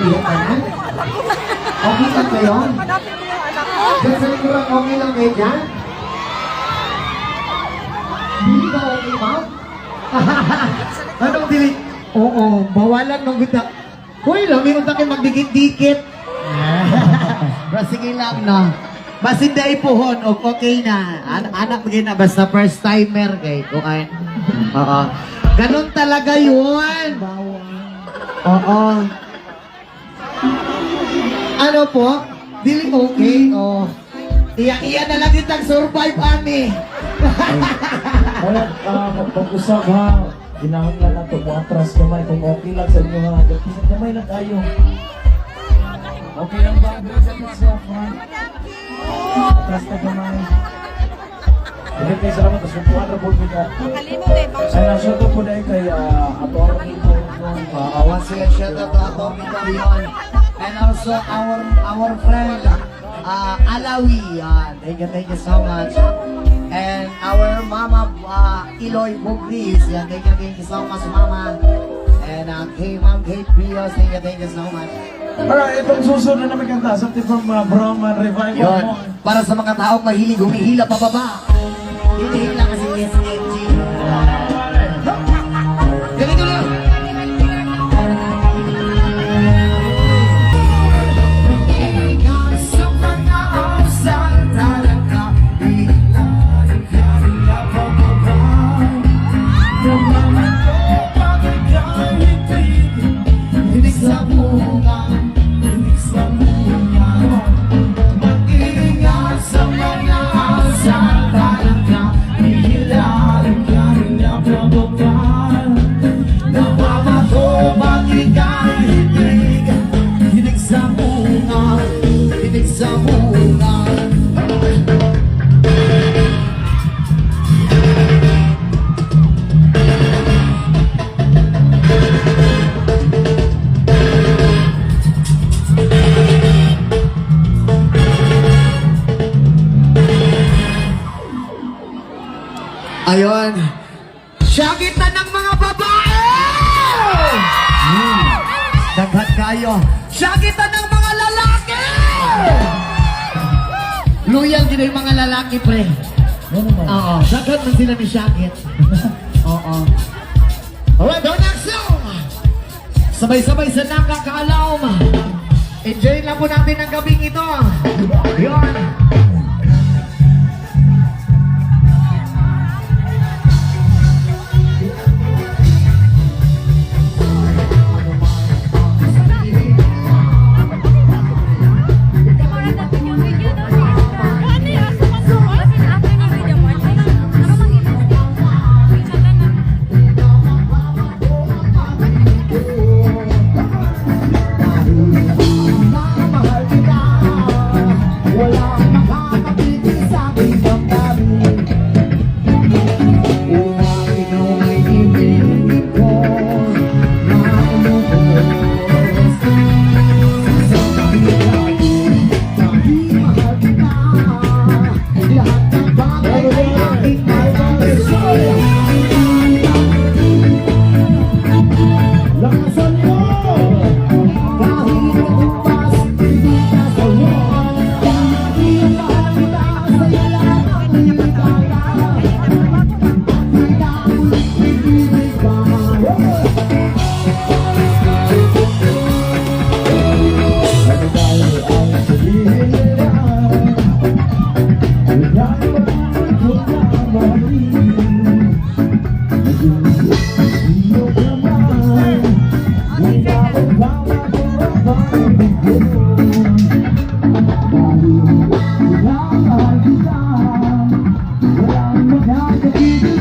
kayo, ano? Okay lang kayo? Diyan sa likuran, okay lang kayo dyan? Hindi ba okay, ma'am? Anong dili? Oo, bawalan ng gita. Hoy, lamingon tayo magdikit-dikit. Sige lang, no? Basin dahil pohon, okay na. Anak magiging na, basta first timer kay Kuan. Oo. Ganon talaga yun. Oo. Ano po? Dili okay? Oo. Iya na lang din survive ani. Kaya pag-usap ha, ginahon lang nato mo atras kamay kung okay lang sa inyo ha. Kamay lang tayo. Okay lang ba? Sa front. Atras na kamay. Hindi kayo salamat. Tapos kumpuan na po kita. Ay, nasyado po dahil kay Ato Armito. Once again, shout out to Atomic Leon. And also our friend Alawi. Thank you so much. And our mama Iloy Bugris. Thank you so much, mama. And kay Ma'am Kate Rios. Thank you so much. Alright, itong susunod na may kanta. Something from Brahman Revival. Yun, para sa mga taong mahilig humihila pababa. Hinihila kasi SNG. Ganito lang. Ayun. Syagit na ng mga babae! Daghat kayo. Syagit na ng mga lalaki! Loyal din yung mga lalaki, pre. Oo. Daghat man sila ni Syagit. Oo. Alright, our next song! Sabay-sabay sa nakakaalaw. Enjoy lang po natin ang gabing ito. Yun.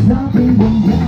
Nothing